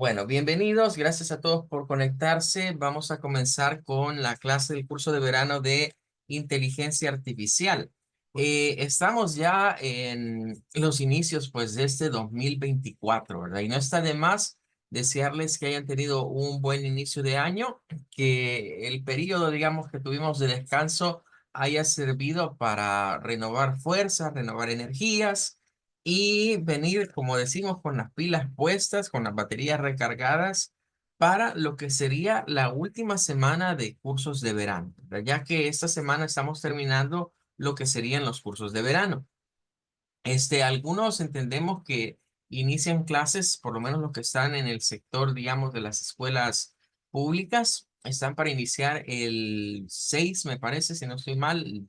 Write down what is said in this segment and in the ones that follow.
Bueno, bienvenidos. Gracias a todos por conectarse. Vamos a comenzar con la clase del curso de verano de inteligencia artificial. Estamos ya en los inicios, pues, de este 2024, ¿verdad? Y no está de más desearles que hayan tenido un buen inicio de año, que el periodo, digamos, que tuvimos de descanso haya servido para renovar fuerzas, renovar energías y venir, como decimos, con las pilas puestas, con las baterías recargadas para lo que sería la última semana de cursos de verano, ¿verdad? Ya que esta semana estamos terminando lo que serían los cursos de verano. Algunos entendemos que inician clases, por lo menos los que están en el sector, digamos, de las escuelas públicas, están para iniciar el 6, me parece, si no estoy mal,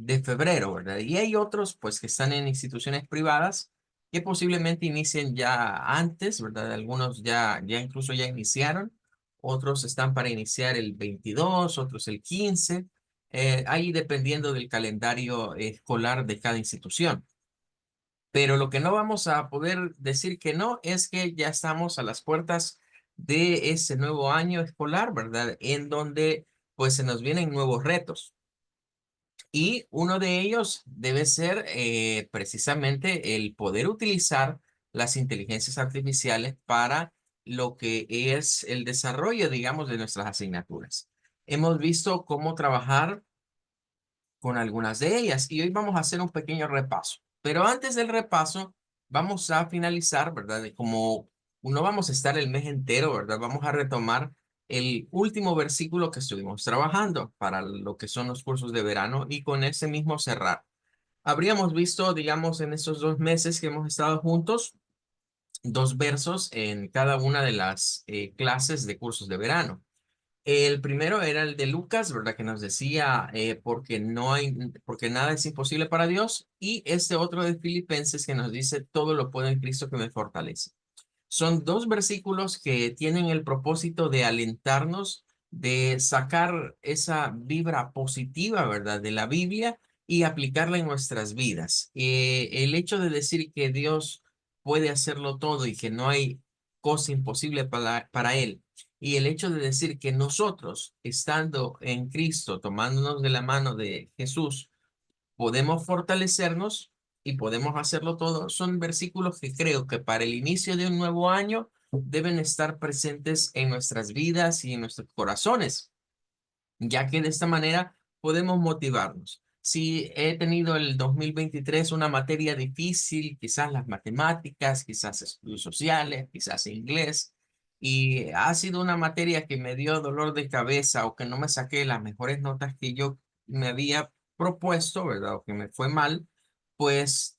de febrero, ¿verdad? Y hay otros, pues, que están en instituciones privadas que posiblemente inicien ya antes, ¿verdad? Algunos ya incluso ya iniciaron, otros están para iniciar el 22, otros el 15, ahí dependiendo del calendario escolar de cada institución. Pero lo que no vamos a poder decir que no es que ya estamos a las puertas de ese nuevo año escolar, ¿verdad? En donde pues se nos vienen nuevos retos. Y uno de ellos debe ser precisamente el poder utilizar las inteligencias artificiales para lo que es el desarrollo, digamos, de nuestras asignaturas. Hemos visto cómo trabajar con algunas de ellas y hoy vamos a hacer un pequeño repaso. Pero antes del repaso, vamos a finalizar, ¿verdad? Como no vamos a estar el mes entero, ¿verdad? Vamos a retomar el último versículo que estuvimos trabajando para lo que son los cursos de verano y con ese mismo cerrar. Habríamos visto, digamos, en estos 2 meses que hemos estado juntos, dos versos en cada una de las clases de cursos de verano. El primero era el de Lucas, ¿verdad? Que nos decía, porque nada es imposible para Dios. Y este otro de Filipenses que nos dice, todo lo puedo en Cristo que me fortalece. Son dos versículos que tienen el propósito de alentarnos, de sacar esa vibra positiva, ¿verdad? De la Biblia y aplicarla en nuestras vidas. El hecho de decir que Dios puede hacerlo todo y que no hay cosa imposible para Él. Y el hecho de decir que nosotros, estando en Cristo, tomándonos de la mano de Jesús, podemos fortalecernos y podemos hacerlo todo. Son versículos que creo que para el inicio de un nuevo año deben estar presentes en nuestras vidas y en nuestros corazones, ya que de esta manera podemos motivarnos. Si he tenido el 2023 una materia difícil, quizás las matemáticas, quizás estudios sociales, quizás inglés, y ha sido una materia que me dio dolor de cabeza o que no me saqué las mejores notas que yo me había propuesto, ¿verdad? O que me fue mal, pues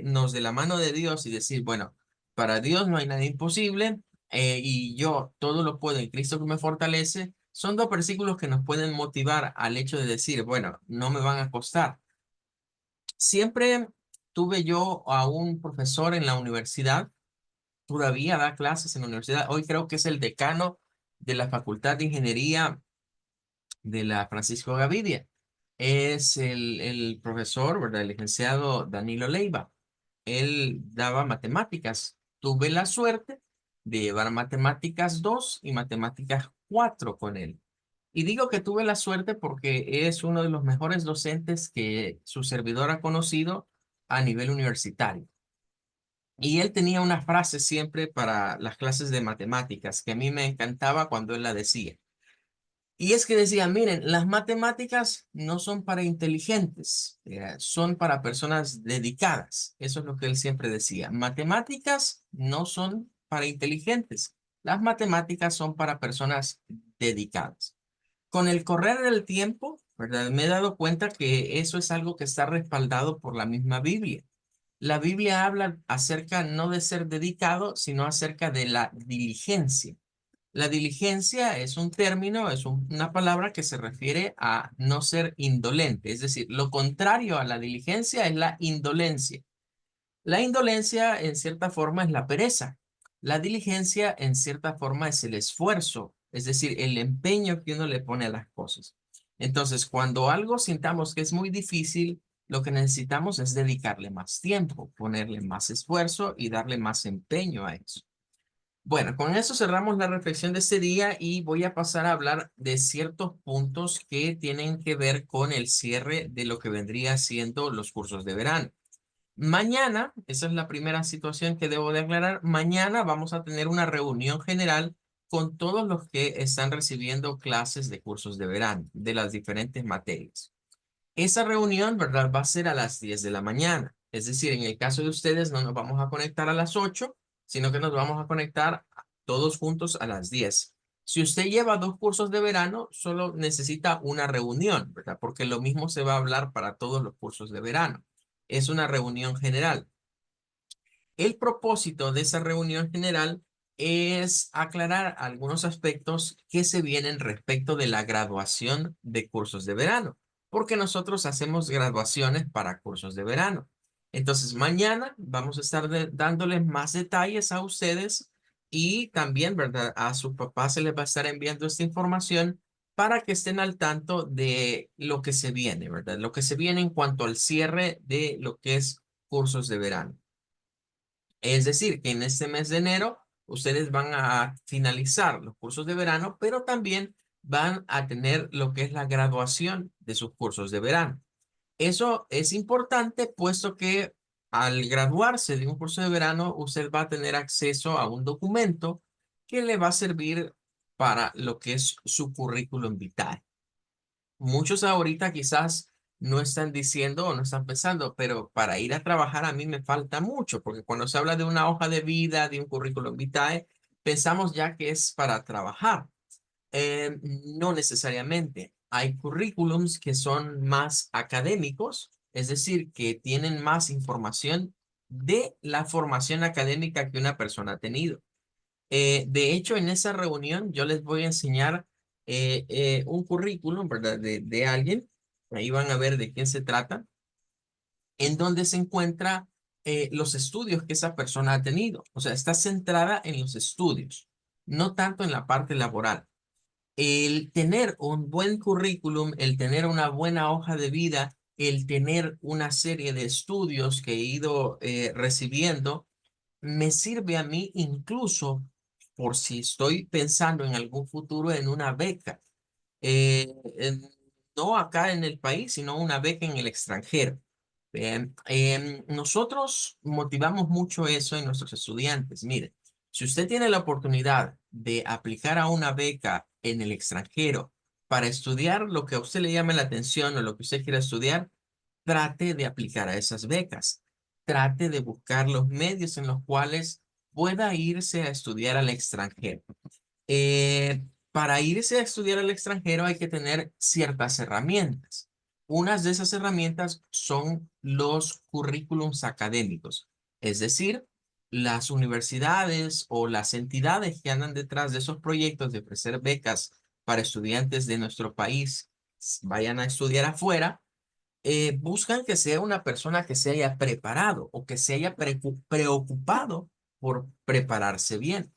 nos de la mano de Dios y decir, bueno, para Dios no hay nada imposible y yo todo lo puedo en Cristo que me fortalece, son dos versículos que nos pueden motivar al hecho de decir, bueno, no me van a costar. Siempre tuve yo a un profesor en la universidad, todavía da clases en la universidad, hoy creo que es el decano de la Facultad de Ingeniería de la Francisco Gavidia. Es el profesor, ¿verdad? El licenciado Danilo Leiva. Él daba matemáticas. Tuve la suerte de llevar matemáticas 2 y matemáticas 4 con él. Y digo que tuve la suerte porque es uno de los mejores docentes que su servidor ha conocido a nivel universitario. Y él tenía una frase siempre para las clases de matemáticas que a mí me encantaba cuando él la decía. Y es que decía, miren, las matemáticas no son para inteligentes, son para personas dedicadas. Eso es lo que él siempre decía. Matemáticas no son para inteligentes. Las matemáticas son para personas dedicadas. Con el correr del tiempo, ¿verdad? Me he dado cuenta que eso es algo que está respaldado por la misma Biblia. La Biblia habla acerca no de ser dedicado, sino acerca de la diligencia. La diligencia es un término, una palabra que se refiere a no ser indolente, es decir, lo contrario a la diligencia es la indolencia. La indolencia en cierta forma es la pereza. La diligencia en cierta forma es el esfuerzo, es decir, el empeño que uno le pone a las cosas. Entonces, cuando algo sintamos que es muy difícil, lo que necesitamos es dedicarle más tiempo, ponerle más esfuerzo y darle más empeño a eso. Bueno, con eso cerramos la reflexión de este día y voy a pasar a hablar de ciertos puntos que tienen que ver con el cierre de lo que vendría siendo los cursos de verano. Mañana, esa es la primera situación que debo de aclarar, mañana vamos a tener una reunión general con todos los que están recibiendo clases de cursos de verano, de las diferentes materias. Esa reunión, ¿verdad? Va a ser a las 10 de la mañana. Es decir, en el caso de ustedes no nos vamos a conectar a las 8, sino que nos vamos a conectar todos juntos a las 10. Si usted lleva dos cursos de verano, solo necesita una reunión, ¿verdad? Porque lo mismo se va a hablar para todos los cursos de verano. Es una reunión general. El propósito de esa reunión general es aclarar algunos aspectos que se vienen respecto de la graduación de cursos de verano, porque nosotros hacemos graduaciones para cursos de verano. Entonces, mañana vamos a estar dándoles más detalles a ustedes y también, ¿verdad? A su papá se les va a estar enviando esta información para que estén al tanto de lo que se viene, ¿verdad? Lo que se viene en cuanto al cierre de lo que es cursos de verano. Es decir, que en este mes de enero ustedes van a finalizar los cursos de verano, pero también van a tener lo que es la graduación de sus cursos de verano. Eso es importante puesto que al graduarse de un curso de verano, usted va a tener acceso a un documento que le va a servir para lo que es su currículum vitae. Muchos ahorita quizás no están diciendo o no están pensando, pero para ir a trabajar a mí me falta mucho, porque cuando se habla de una hoja de vida, de un currículum vitae, pensamos ya que es para trabajar. No necesariamente. Hay currículums que son más académicos, es decir, que tienen más información de la formación académica que una persona ha tenido. De hecho, en esa reunión yo les voy a enseñar un currículum, ¿verdad? De alguien. Ahí van a ver de quién se trata, en donde se encuentra los estudios que esa persona ha tenido. O sea, está centrada en los estudios, no tanto en la parte laboral. El tener un buen currículum, el tener una buena hoja de vida, el tener una serie de estudios que he ido recibiendo, me sirve a mí incluso por si estoy pensando en algún futuro en una beca, no acá en el país, sino una beca en el extranjero. Nosotros motivamos mucho eso en nuestros estudiantes. Mire, si usted tiene la oportunidad de aplicar a una beca en el extranjero para estudiar lo que a usted le llame la atención o lo que usted quiera estudiar, trate de aplicar a esas becas. Trate de buscar los medios en los cuales pueda irse a estudiar al extranjero. Para irse a estudiar al extranjero hay que tener ciertas herramientas. Unas de esas herramientas son los currículums académicos, es decir, las universidades o las entidades que andan detrás de esos proyectos de ofrecer becas para estudiantes de nuestro país vayan a estudiar afuera, buscan que sea una persona que se haya preparado o que se haya preocupado por prepararse bien.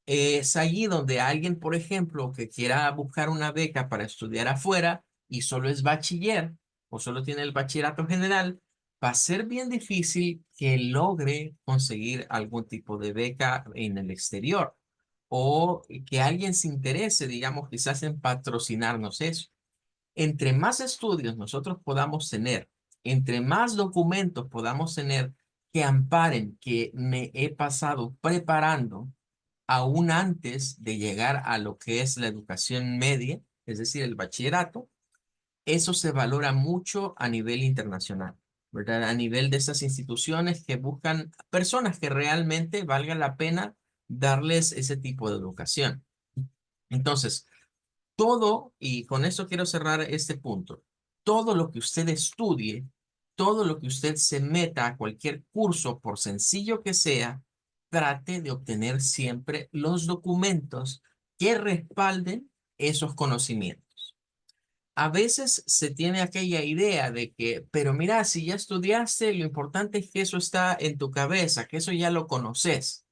Es allí donde alguien, por ejemplo, que quiera buscar una beca para estudiar afuera y solo es bachiller o solo tiene el bachillerato general, va a ser bien difícil que logre conseguir algún tipo de beca en el exterior o que alguien se interese, digamos, quizás en patrocinarnos eso. Entre más estudios nosotros podamos tener, entre más documentos podamos tener que amparen que me he pasado preparando aún antes de llegar a lo que es la educación media, es decir, el bachillerato, eso se valora mucho a nivel internacional, ¿verdad? A nivel de esas instituciones que buscan personas que realmente valga la pena darles ese tipo de educación. Entonces, todo, y con eso quiero cerrar este punto, todo lo que usted estudie, todo lo que usted se meta a cualquier curso, por sencillo que sea, trate de obtener siempre los documentos que respalden esos conocimientos. A veces se tiene aquella idea de que, pero mira, si ya estudiaste, lo importante es que eso está en tu cabeza, que eso ya lo conoces.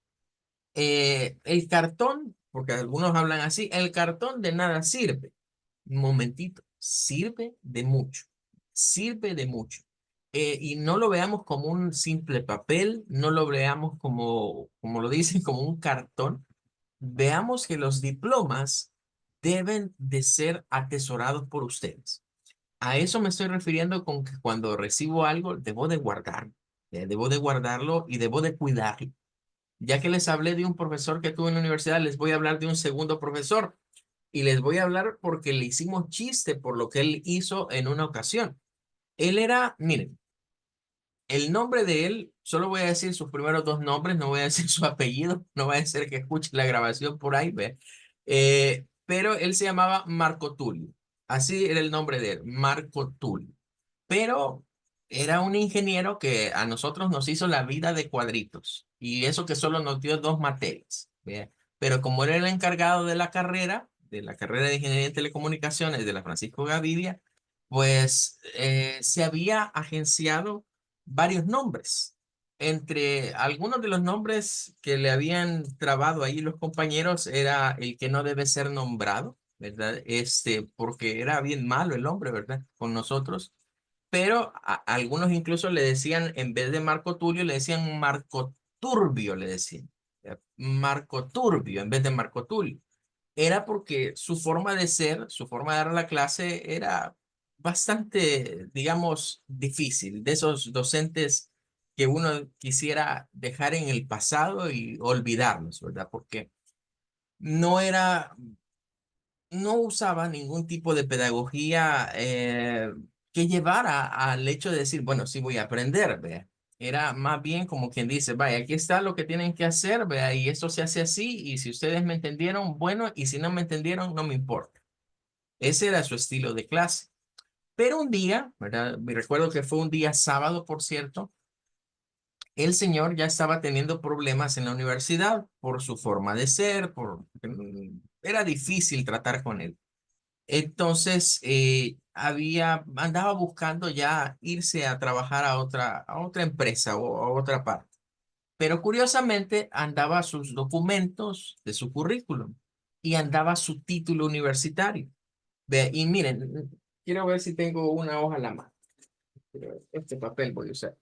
El cartón, porque algunos hablan así, el cartón de nada sirve. Un momentito, sirve de mucho, sirve de mucho. Y no lo veamos como un simple papel, no lo veamos como lo dicen, como un cartón, veamos que los diplomas deben de ser atesorados por ustedes. A eso me estoy refiriendo con que cuando recibo algo, debo de guardarlo. Debo de guardarlo y debo de cuidarlo. Ya que les hablé de un profesor que tuve en la universidad, les voy a hablar de un segundo profesor. Y les voy a hablar porque le hicimos chiste por lo que él hizo en una ocasión. Él era, miren, el nombre de él, solo voy a decir sus primeros dos nombres, no voy a decir su apellido, no va a ser que escuche la grabación por ahí, ve. Pero él se llamaba Marco Tulio. Así era el nombre de él, Marco Tulio. Pero era un ingeniero que a nosotros nos hizo la vida de cuadritos. Y eso que solo nos dio dos materias, ¿ve? Pero como era el encargado de la carrera de Ingeniería en Telecomunicaciones de la Francisco Gavidia, pues se había agenciado varios nombres. Entre algunos de los nombres que le habían trabado ahí los compañeros era el que no debe ser nombrado, ¿verdad? Porque era bien malo el hombre, ¿verdad? Con nosotros. Pero algunos incluso le decían, en vez de Marco Tulio, le decían Marco Turbio, le decían. Marco Turbio en vez de Marco Tulio. Era porque su forma de ser, su forma de dar la clase era bastante, digamos, difícil. De esos docentes que uno quisiera dejar en el pasado y olvidarlos, ¿verdad? Porque no era no usaba ningún tipo de pedagogía que llevara al hecho de decir, bueno, sí voy a aprender, vea. Era más bien como quien dice, vaya, aquí está lo que tienen que hacer, vea, y esto se hace así, y si ustedes me entendieron, bueno, y si no me entendieron, no me importa. Ese era su estilo de clase. Pero un día, ¿verdad? Me recuerdo que fue un día sábado, por cierto, el señor ya estaba teniendo problemas en la universidad por su forma de ser, era difícil tratar con él. Entonces, andaba buscando ya irse a trabajar a otra empresa o a otra parte. Pero curiosamente andaba sus documentos de su currículum y andaba su título universitario. Y miren, quiero ver si tengo una hoja a la mano. Este papel voy a usar.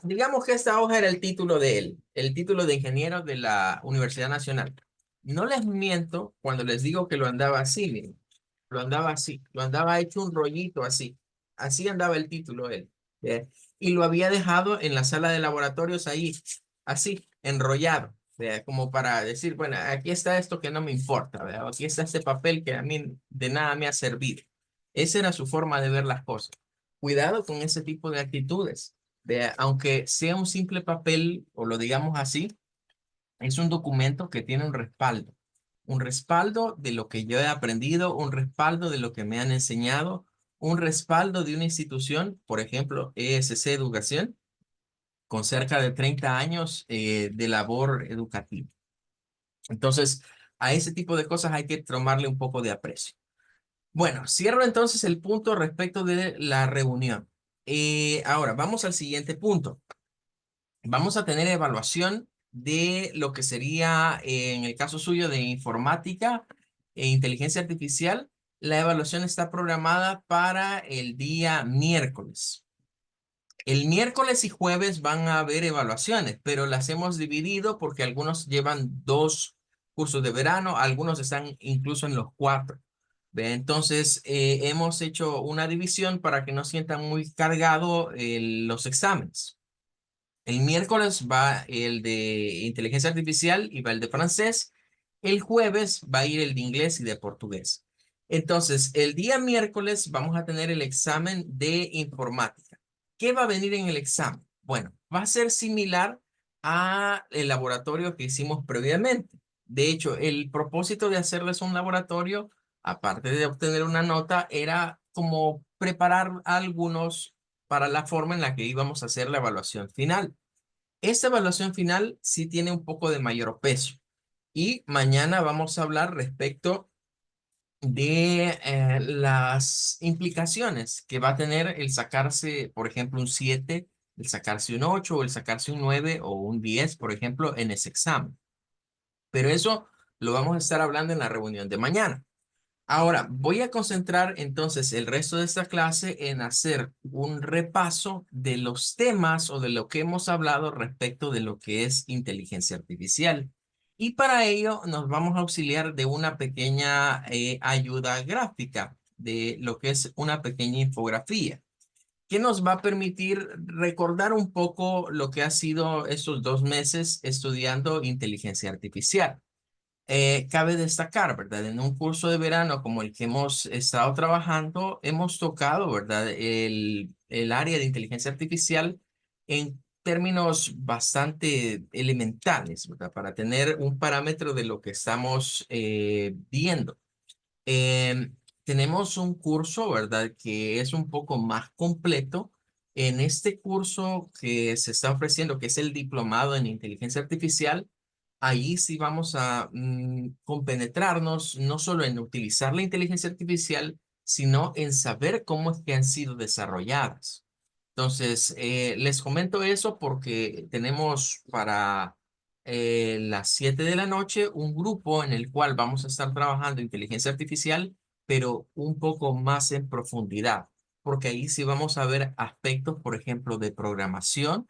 Digamos que esta hoja era el título de él, el título de ingeniero de la Universidad Nacional. No les miento cuando les digo que lo andaba así, miren. Lo andaba así, lo andaba hecho un rollito así. Así andaba el título él. ¿Ve? Y lo había dejado en la sala de laboratorios ahí, así, enrollado. ¿Ve? Como para decir, bueno, aquí está esto que no me importa, ¿ve? Aquí está este papel que a mí de nada me ha servido. Esa era su forma de ver las cosas. Cuidado con ese tipo de actitudes. Aunque sea un simple papel, o lo digamos así, es un documento que tiene un respaldo de lo que yo he aprendido, un respaldo de lo que me han enseñado, un respaldo de una institución, por ejemplo, ESC Educación, con cerca de 30 años de labor educativa. Entonces, a ese tipo de cosas hay que tomarle un poco de aprecio. Bueno, cierro entonces el punto respecto de la reunión. Ahora, vamos al siguiente punto. Vamos a tener evaluación de lo que sería, en el caso suyo, de informática e inteligencia artificial. La evaluación está programada para el día miércoles. El miércoles y jueves van a haber evaluaciones, pero las hemos dividido porque algunos llevan dos cursos de verano, algunos están incluso en los cuatro. ¿Ve? Entonces, hemos hecho una división para que no sientan muy cargado los exámenes. El miércoles va el de inteligencia artificial y va el de francés. El jueves va a ir el de inglés y de portugués. Entonces, el día miércoles vamos a tener el examen de informática. ¿Qué va a venir en el examen? Bueno, va a ser similar a el laboratorio que hicimos previamente. De hecho, el propósito de hacerles un laboratorio, aparte de obtener una nota, era como preparar a algunos para la forma en la que íbamos a hacer la evaluación final. Esta evaluación final sí tiene un poco de mayor peso y mañana vamos a hablar respecto de las implicaciones que va a tener el sacarse, por ejemplo, un 7, el sacarse un 8 o el sacarse un 9 o un 10, por ejemplo, en ese examen. Pero eso lo vamos a estar hablando en la reunión de mañana. Ahora, voy a concentrar entonces el resto de esta clase en hacer un repaso de los temas o de lo que hemos hablado respecto de lo que es inteligencia artificial. Y para ello nos vamos a auxiliar de una pequeña ayuda gráfica, de lo que es una pequeña infografía, que nos va a permitir recordar un poco lo que ha sido estos 2 meses estudiando inteligencia artificial. Cabe destacar, ¿verdad? En un curso de verano como el que hemos estado trabajando, hemos tocado, ¿verdad? El área de inteligencia artificial en términos bastante elementales, ¿verdad? Para tener un parámetro de lo que estamos viendo. Tenemos un curso, ¿verdad? Que es un poco más completo. En este curso que se está ofreciendo, que es el diplomado en inteligencia artificial, ahí sí vamos a compenetrarnos no solo en utilizar la inteligencia artificial, sino en saber cómo es que han sido desarrolladas. Entonces, les comento eso porque tenemos para las 7 de la noche un grupo en el cual vamos a estar trabajando inteligencia artificial, pero un poco más en profundidad, porque ahí sí vamos a ver aspectos, por ejemplo, de programación,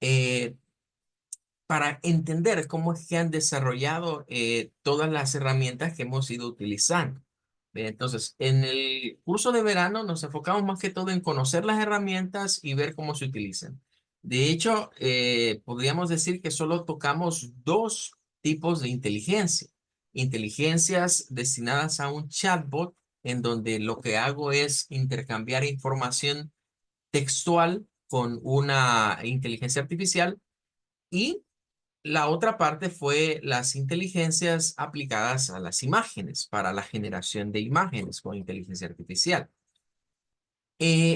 eh, para entender cómo es que han desarrollado todas las herramientas que hemos ido utilizando. Bien, entonces, en el curso de verano nos enfocamos más que todo en conocer las herramientas y ver cómo se utilizan. De hecho, podríamos decir que solo tocamos dos tipos de inteligencia. Inteligencias destinadas a un chatbot, en donde lo que hago es intercambiar información textual con una inteligencia artificial, y la otra parte fue las inteligencias aplicadas a las imágenes, para la generación de imágenes con inteligencia artificial.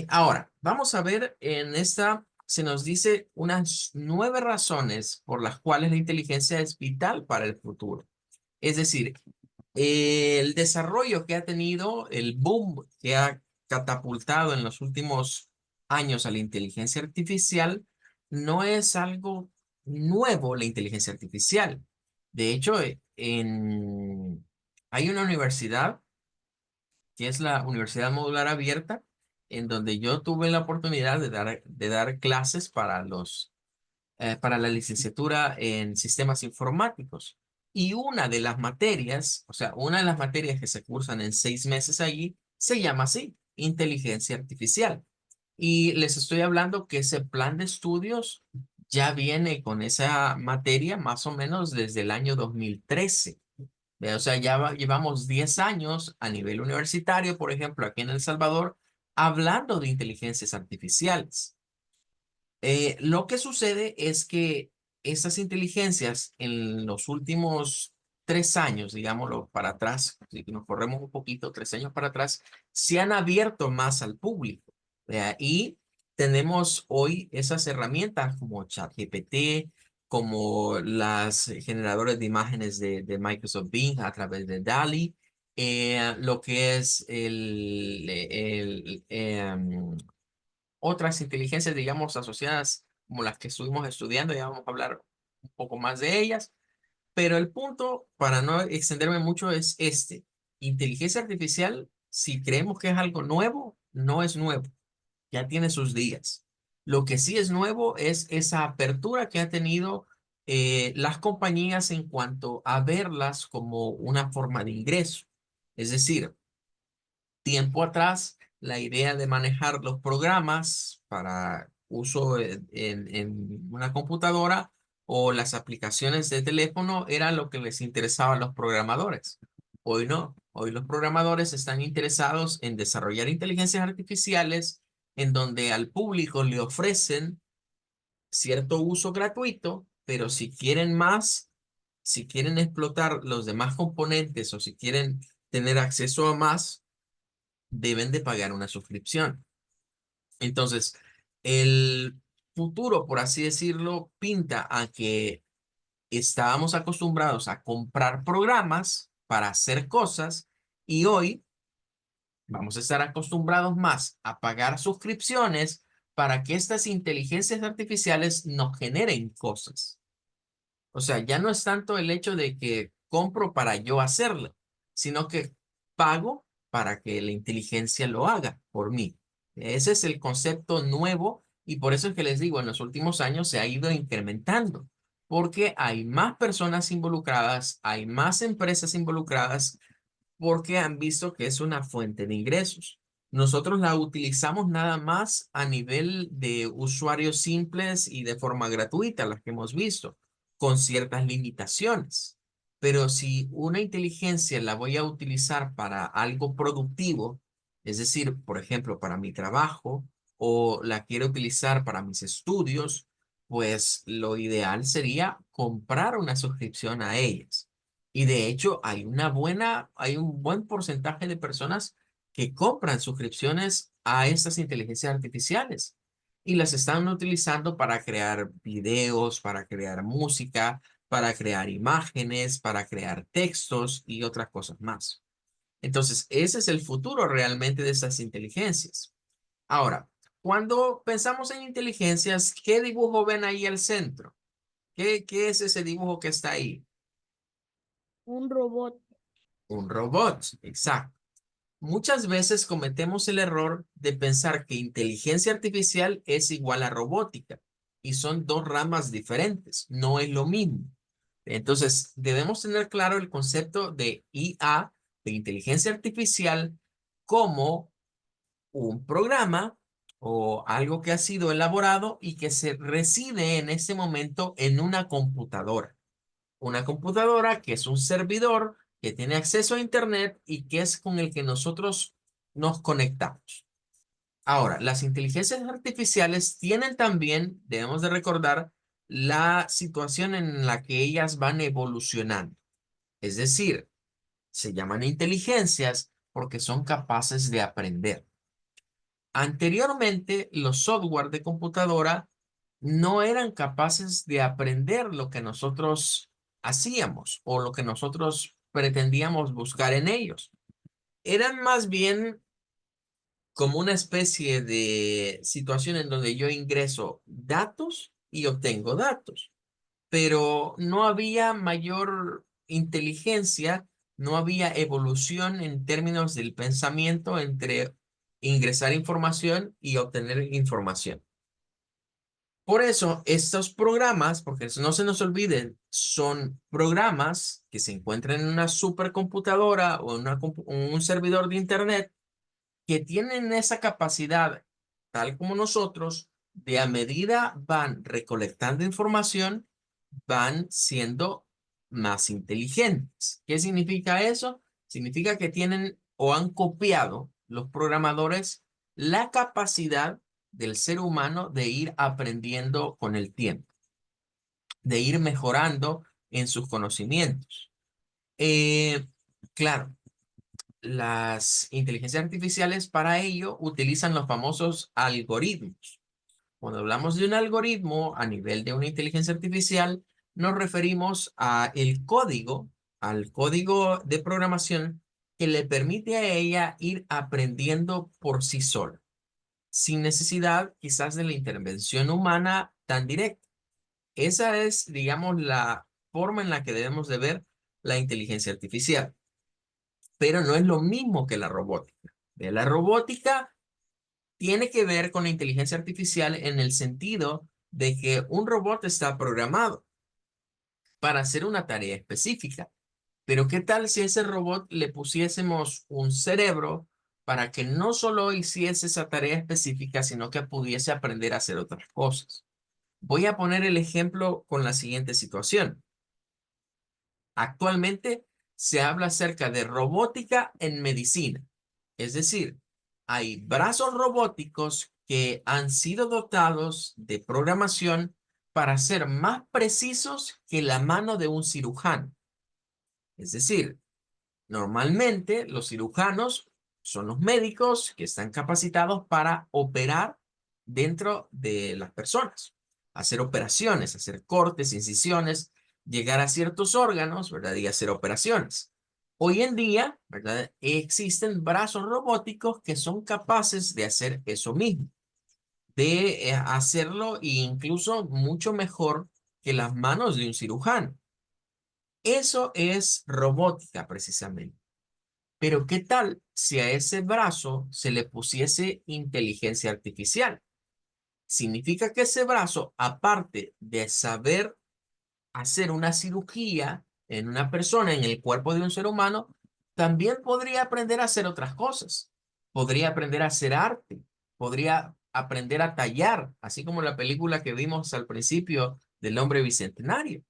Ahora, vamos a ver en esta, se nos dice unas 9 razones por las cuales la inteligencia es vital para el futuro. Es decir, el desarrollo que ha tenido, el boom que ha catapultado en los últimos años a la inteligencia artificial, no es algo nuevo, la inteligencia artificial. De hecho, hay una universidad que es la Universidad Modular Abierta, en donde yo tuve la oportunidad de dar clases para la licenciatura en sistemas informáticos. Y una de las materias, o sea, una de las materias que se cursan en 6 meses allí, se llama así, inteligencia artificial. Y les estoy hablando que ese plan de estudios ya viene con esa materia más o menos desde el año 2013. O sea, llevamos 10 años a nivel universitario, por ejemplo, aquí en El Salvador, hablando de inteligencias artificiales. Lo que sucede es que estas inteligencias en los últimos 3 años, digámoslo para atrás, si nos corremos un poquito, 3 años para atrás, se han abierto más al público. ¿Vea? Y tenemos hoy esas herramientas como ChatGPT, como las generadores de imágenes de Microsoft Bing a través de DALL-E, lo que es otras inteligencias, digamos, asociadas como las que estuvimos estudiando, ya vamos a hablar un poco más de ellas, pero el punto, para no extenderme mucho, es este. Inteligencia artificial, si creemos que es algo nuevo, no es nuevo, ya tiene sus días. Lo que sí es nuevo es esa apertura que ha tenido las compañías en cuanto a verlas como una forma de ingreso. Es decir, tiempo atrás, la idea de manejar los programas para uso en una computadora o las aplicaciones de teléfono era lo que les interesaba a los programadores. Hoy no. Hoy los programadores están interesados en desarrollar inteligencias artificiales en donde al público le ofrecen cierto uso gratuito, pero si quieren más, si quieren explotar los demás componentes o si quieren tener acceso a más, deben de pagar una suscripción. Entonces, el futuro, por así decirlo, pinta a que estábamos acostumbrados a comprar programas para hacer cosas, y hoy vamos a estar acostumbrados más a pagar suscripciones para que estas inteligencias artificiales nos generen cosas. O sea, ya no es tanto el hecho de que compro para yo hacerlo, sino que pago para que la inteligencia lo haga por mí. Ese es el concepto nuevo, y por eso es que les digo, en los últimos años se ha ido incrementando. porque hay más personas involucradas, hay más empresas involucradas, porque han visto que es una fuente de ingresos. Nosotros la utilizamos nada más a nivel de usuarios simples y de forma gratuita, las que hemos visto, con ciertas limitaciones. Pero si una inteligencia la voy a utilizar para algo productivo, es decir, por ejemplo, para mi trabajo, o la quiero utilizar para mis estudios, pues lo ideal sería comprar una suscripción a ellas. Y de hecho, hay un buen porcentaje de personas que compran suscripciones a estas inteligencias artificiales y las están utilizando para crear videos, para crear música, para crear imágenes, para crear textos y otras cosas más. Entonces, ese es el futuro realmente de estas inteligencias. Ahora, cuando pensamos en inteligencias, ¿qué dibujo ven ahí al centro? ¿Qué es ese dibujo que está ahí? Un robot. Un robot, exacto. Muchas veces cometemos el error de pensar que inteligencia artificial es igual a robótica y son dos ramas diferentes, no es lo mismo. Entonces, debemos tener claro el concepto de IA, de inteligencia artificial, como un programa o algo que ha sido elaborado y que se reside en este momento en una computadora. Una computadora que es un servidor que tiene acceso a Internet y que es con el que nosotros nos conectamos. Ahora, las inteligencias artificiales tienen también, debemos de recordar, la situación en la que ellas van evolucionando. Es decir, se llaman inteligencias porque son capaces de aprender. Anteriormente, los software de computadora no eran capaces de aprender lo que nosotros hacíamos o lo que nosotros pretendíamos buscar en ellos. Eran más bien como una especie de situación en donde yo ingreso datos y obtengo datos, pero no había mayor inteligencia, no había evolución en términos del pensamiento entre ingresar información y obtener información. Por eso, estos programas, porque no se nos olviden, son programas que se encuentran en una supercomputadora o en un servidor de Internet que tienen esa capacidad, tal como nosotros, de a medida van recolectando información, van siendo más inteligentes. ¿Qué significa eso? Significa que tienen o han copiado los programadores la capacidad del ser humano de ir aprendiendo con el tiempo, de ir mejorando en sus conocimientos. Eh, claro, las inteligencias artificiales para ello utilizan los famosos algoritmos. Cuando hablamos de un algoritmo a nivel de una inteligencia artificial, nos referimos al código de programación que le permite a ella ir aprendiendo por sí sola, sin necesidad quizás de la intervención humana tan directa. Esa es, digamos, la forma en la que debemos de ver la inteligencia artificial, pero no es lo mismo que la robótica. La robótica tiene que ver con la inteligencia artificial en el sentido de que un robot está programado para hacer una tarea específica. Pero ¿qué tal si a ese robot le pusiésemos un cerebro para que no solo hiciese esa tarea específica, sino que pudiese aprender a hacer otras cosas? Voy a poner el ejemplo con la siguiente situación. Actualmente se habla acerca de robótica en medicina. Es decir, hay brazos robóticos que han sido dotados de programación para ser más precisos que la mano de un cirujano. Es decir, normalmente los cirujanos son los médicos que están capacitados para operar dentro de las personas, hacer operaciones, hacer cortes, incisiones, llegar a ciertos órganos, ¿verdad? Y hacer operaciones. Hoy en día, ¿verdad? Existen brazos robóticos que son capaces de hacer eso mismo, de hacerlo e incluso mucho mejor que las manos de un cirujano. Eso es robótica precisamente. Pero ¿qué tal si a ese brazo se le pusiese inteligencia artificial? Significa que ese brazo, aparte de saber hacer una cirugía en una persona, en el cuerpo de un ser humano, también podría aprender a hacer otras cosas. Podría aprender a hacer arte, podría aprender a tallar, así como la película que vimos al principio del hombre bicentenario.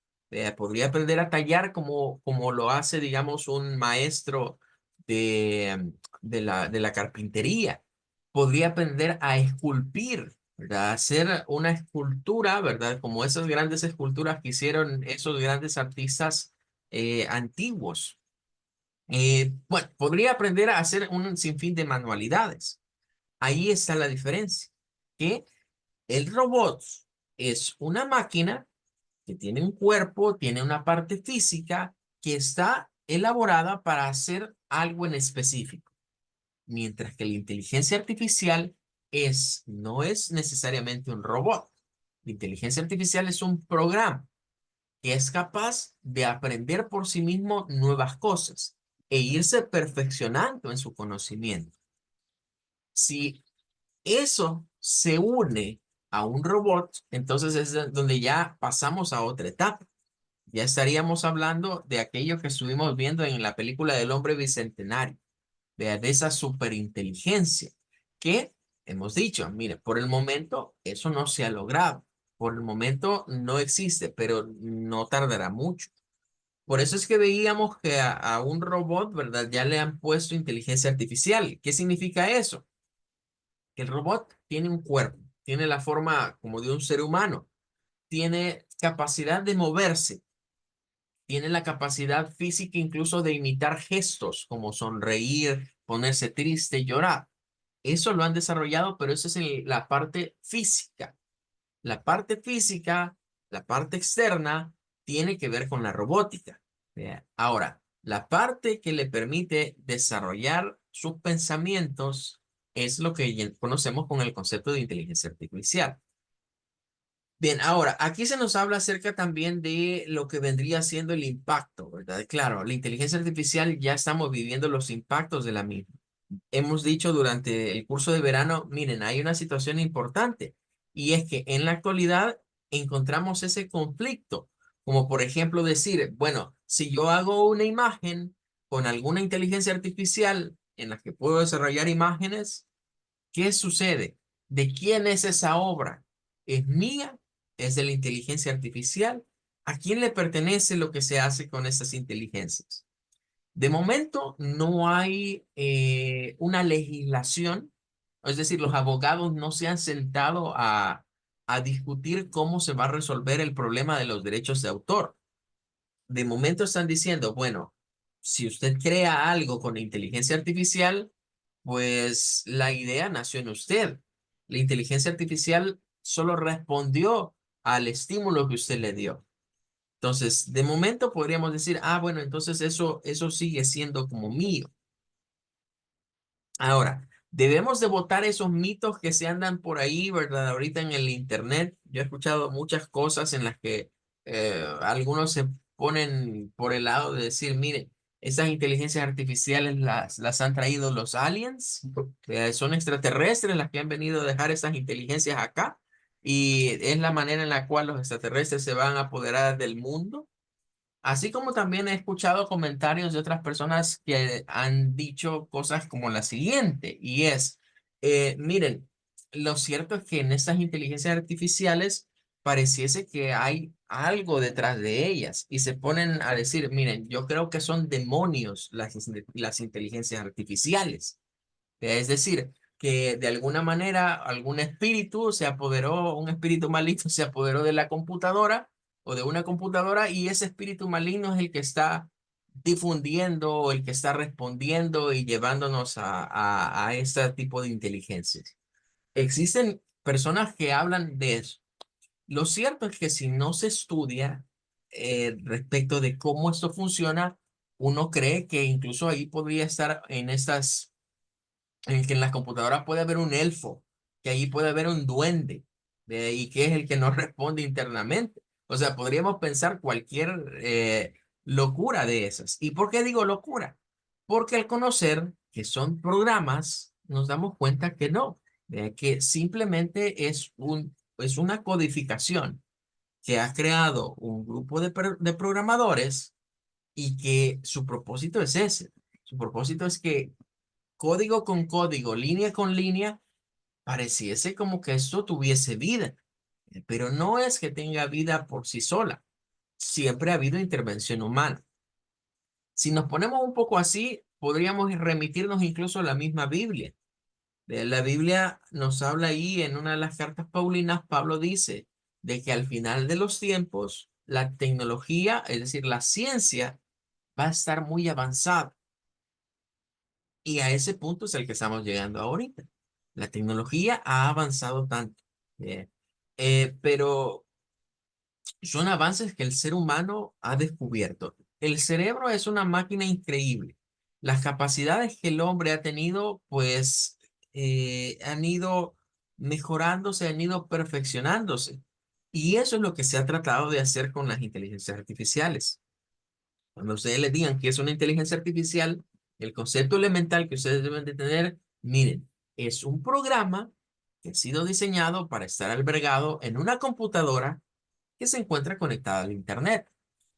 Podría aprender a tallar como lo hace, digamos, un maestro de, de la carpintería. Podría aprender a esculpir, ¿verdad? Hacer una escultura, ¿verdad? Como esas grandes esculturas que hicieron esos grandes artistas antiguos. Bueno, podría aprender a hacer un sinfín de manualidades. Ahí está la diferencia, que el robot es una máquina que tiene un cuerpo, tiene una parte física que está elaborada para hacer algo en específico, mientras que la inteligencia artificial no es necesariamente un robot. La inteligencia artificial es un programa que es capaz de aprender por sí mismo nuevas cosas e irse perfeccionando en su conocimiento. Si eso se une a un robot, entonces es donde ya pasamos a otra etapa. Ya estaríamos hablando de aquello que estuvimos viendo en la película del hombre bicentenario, de esa superinteligencia que hemos dicho, mire, por el momento eso no se ha logrado. Por el momento no existe, pero no tardará mucho. Por eso es que veíamos que a un robot, ¿verdad? Ya le han puesto inteligencia artificial. ¿Qué significa eso? Que el robot tiene un cuerpo, tiene la forma como de un ser humano, tiene capacidad de moverse, tiene la capacidad física incluso de imitar gestos como sonreír, ponerse triste, llorar. Eso lo han desarrollado, pero eso es la parte física. La parte física, la parte externa, tiene que ver con la robótica. Vea. Ahora, la parte que le permite desarrollar sus pensamientos es lo que ya conocemos con el concepto de inteligencia artificial. Bien, ahora, aquí se nos habla acerca también de lo que vendría siendo el impacto, ¿verdad? Claro, la inteligencia artificial ya estamos viviendo los impactos de la misma. Hemos dicho durante el curso de verano, miren, hay una situación importante y es que en la actualidad encontramos ese conflicto, como por ejemplo decir, bueno, si yo hago una imagen con alguna inteligencia artificial en la que puedo desarrollar imágenes, ¿qué sucede? ¿De quién es esa obra? ¿Es mía? ¿Es de la inteligencia artificial? ¿A quién le pertenece lo que se hace con estas inteligencias? De momento no hay una legislación, es decir, los abogados no se han sentado a discutir cómo se va a resolver el problema de los derechos de autor. De momento están diciendo, bueno, si usted crea algo con inteligencia artificial, pues la idea nació en usted. La inteligencia artificial solo respondió al estímulo que usted le dio. Entonces, de momento podríamos decir, ah, bueno, entonces eso sigue siendo como mío. Ahora, debemos de votar esos mitos que se andan por ahí, ¿verdad? Ahorita en el internet, yo he escuchado muchas cosas en las que algunos se ponen por el lado de decir, mire, esas inteligencias artificiales las han traído los aliens, son extraterrestres las que han venido a dejar esas inteligencias acá y es la manera en la cual los extraterrestres se van a apoderar del mundo. Así como también he escuchado comentarios de otras personas que han dicho cosas como la siguiente, y es, miren, lo cierto es que en estas inteligencias artificiales pareciese que hay algo detrás de ellas y se ponen a decir, miren, yo creo que son demonios las inteligencias artificiales. Es decir, que de alguna manera algún espíritu se apoderó, un espíritu maligno se apoderó de la computadora o de una computadora y ese espíritu maligno es el que está difundiendo o el que está respondiendo y llevándonos a este tipo de inteligencias. Existen personas que hablan de eso. Lo cierto es que si no se estudia respecto de cómo esto funciona, uno cree que incluso ahí podría estar en estas en que en las computadoras puede haber un elfo, que ahí puede haber un duende, y que es el que nos responde internamente. O sea, podríamos pensar cualquier locura de esas. ¿Y por qué digo locura? Porque al conocer que son programas, nos damos cuenta que no, que simplemente es una codificación que ha creado un grupo de programadores y que su propósito es ese. Su propósito es que código con código, línea con línea, pareciese como que esto tuviese vida, pero no es que tenga vida por sí sola. Siempre ha habido intervención humana. Si nos ponemos un poco así, podríamos remitirnos incluso a la misma Biblia. La Biblia nos habla ahí en una de las cartas paulinas, Pablo dice de que al final de los tiempos, la tecnología, es decir, la ciencia, va a estar muy avanzada. Y a ese punto es el que estamos llegando ahorita. La tecnología ha avanzado tanto, eh, pero son avances que el ser humano ha descubierto. El cerebro es una máquina increíble. Las capacidades que el hombre ha tenido, pues, han ido mejorándose, han ido perfeccionándose. Y eso es lo que se ha tratado de hacer con las inteligencias artificiales. Cuando ustedes les digan que es una inteligencia artificial, el concepto elemental que ustedes deben de tener, miren, es un programa que ha sido diseñado para estar albergado en una computadora que se encuentra conectada al Internet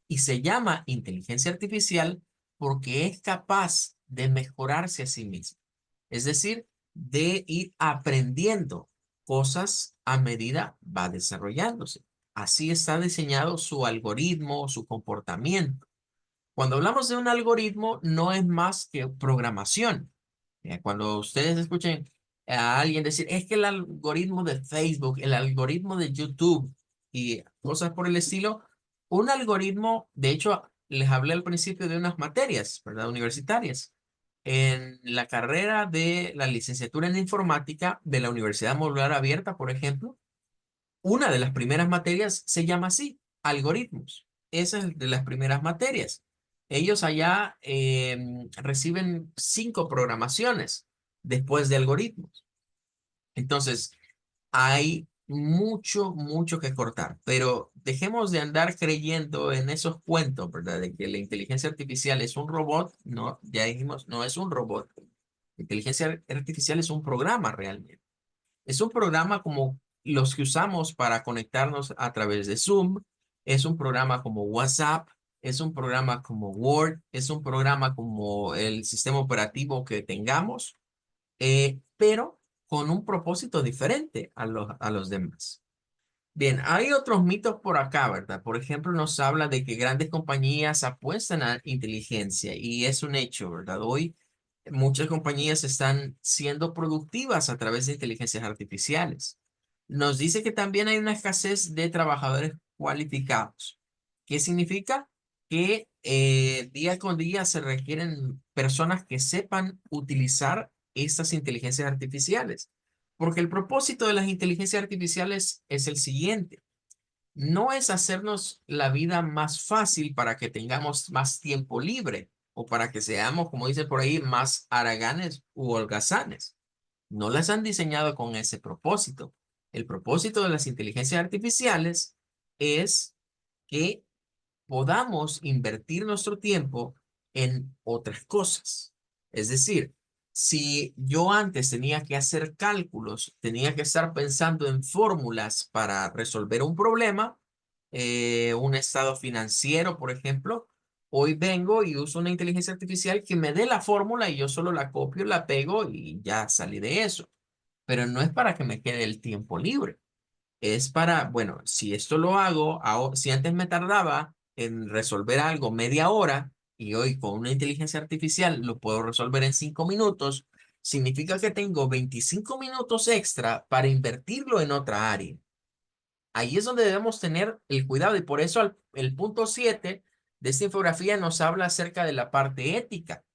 y se llama inteligencia artificial porque es capaz de mejorarse a sí misma. Es decir, de ir aprendiendo cosas a medida va desarrollándose. Así está diseñado su algoritmo, su comportamiento. Cuando hablamos de un algoritmo, no es más que programación. Cuando ustedes escuchen a alguien decir, es que el algoritmo de Facebook, el algoritmo de YouTube y cosas por el estilo, un algoritmo, de hecho, les hablé al principio de unas materias, ¿verdad? Universitarias. En la carrera de la licenciatura en informática de la Universidad Modular Abierta, por ejemplo, una de las primeras materias se llama así, algoritmos. Esa es de las primeras materias. Ellos allá reciben 5 programaciones después de algoritmos. Entonces, hay mucho, mucho que cortar, pero dejemos de andar creyendo en esos cuentos, ¿verdad? De que la inteligencia artificial es un robot. No, ya dijimos, no es un robot. La inteligencia artificial es un programa realmente. Es un programa como los que usamos para conectarnos a través de Zoom, es un programa como WhatsApp, es un programa como Word, es un programa como el sistema operativo que tengamos, pero con un propósito diferente a los demás. Bien, hay otros mitos por acá, ¿verdad? Por ejemplo, nos habla de que grandes compañías apuestan a inteligencia y es un hecho, ¿verdad? Hoy muchas compañías están siendo productivas a través de inteligencias artificiales. Nos dice que también hay una escasez de trabajadores cualificados. ¿Qué significa? Que día con día se requieren personas que sepan utilizar estas inteligencias artificiales. Porque el propósito de las inteligencias artificiales es el siguiente. No es hacernos la vida más fácil para que tengamos más tiempo libre o para que seamos, como dice por ahí, más haraganes u holgazanes. No las han diseñado con ese propósito. El propósito de las inteligencias artificiales es que podamos invertir nuestro tiempo en otras cosas. Es decir, si yo antes tenía que hacer cálculos, tenía que estar pensando en fórmulas para resolver un problema, un estado financiero, por ejemplo, hoy vengo y uso una inteligencia artificial que me dé la fórmula y yo solo la copio, la pego y ya salí de eso. Pero no es para que me quede el tiempo libre. Es para, bueno, si esto lo hago, si antes me tardaba en resolver algo media hora y hoy con una inteligencia artificial lo puedo resolver en 5 minutos, significa que tengo 25 minutos extra para invertirlo en otra área. Ahí es donde debemos tener el cuidado y por eso el punto 7 de esta infografía nos habla acerca de la parte ética.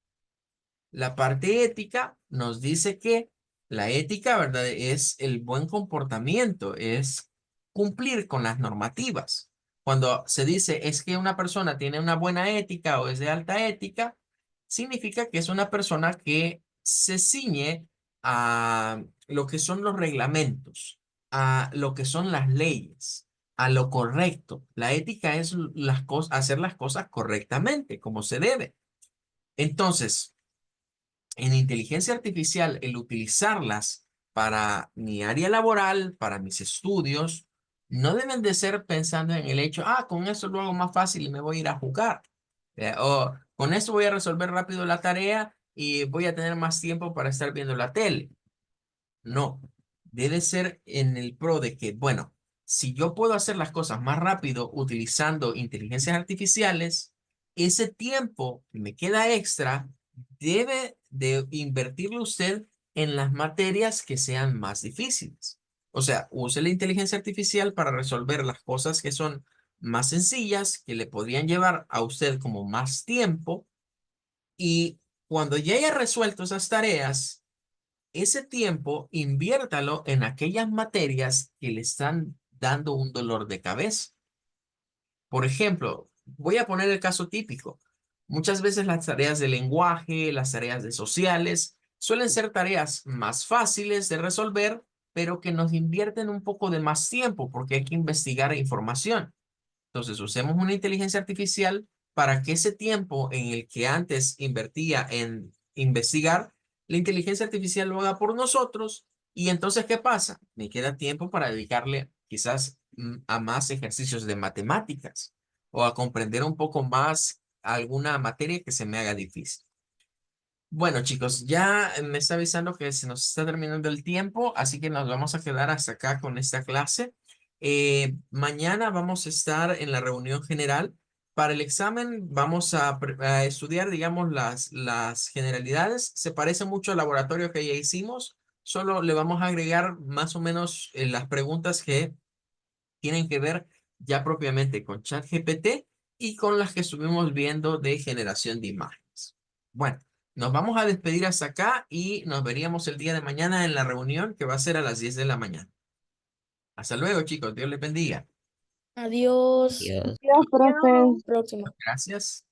La parte ética nos dice que la ética, ¿verdad? Es el buen comportamiento, es cumplir con las normativas. Cuando se dice es que una persona tiene una buena ética o es de alta ética, significa que es una persona que se ciñe a lo que son los reglamentos, a lo que son las leyes, a lo correcto. La ética es hacer las cosas correctamente, como se debe. Entonces, en inteligencia artificial, el utilizarlas para mi área laboral, para mis estudios, No deben de ser pensando en el hecho, ah, con eso lo hago más fácil y me voy a ir a jugar. O con esto voy a resolver rápido la tarea y voy a tener más tiempo para estar viendo la tele. No, debe ser en el pro de que, bueno, si yo puedo hacer las cosas más rápido utilizando inteligencias artificiales, ese tiempo que me queda extra debe de invertirlo usted en las materias que sean más difíciles. O sea, use la inteligencia artificial para resolver las cosas que son más sencillas, que le podrían llevar a usted como más tiempo y cuando ya haya resuelto esas tareas, ese tiempo inviértalo en aquellas materias que le están dando un dolor de cabeza. Por ejemplo, voy a poner el caso típico. Muchas veces las tareas de lenguaje, las tareas de sociales, suelen ser tareas más fáciles de resolver, pero que nos invierten un poco de más tiempo porque hay que investigar información. Entonces, usemos una inteligencia artificial para que ese tiempo en el que antes invertía en investigar, la inteligencia artificial lo haga por nosotros. Y entonces, ¿qué pasa? Me queda tiempo para dedicarle quizás a más ejercicios de matemáticas o a comprender un poco más alguna materia que se me haga difícil. Bueno, chicos, ya me está avisando que se nos está terminando el tiempo, así que nos vamos a quedar hasta acá con esta clase. Mañana vamos a estar en la reunión general. Para el examen vamos a estudiar, digamos, las generalidades. Se parece mucho al laboratorio que ya hicimos, solo le vamos a agregar más o menos las preguntas que tienen que ver ya propiamente con ChatGPT y con las que estuvimos viendo de generación de imágenes. Bueno, nos vamos a despedir hasta acá y nos veríamos el día de mañana en la reunión que va a ser a las 10 de la mañana. Hasta luego, chicos. Dios les bendiga. Adiós. Dios. Nos vemos próxima. Gracias.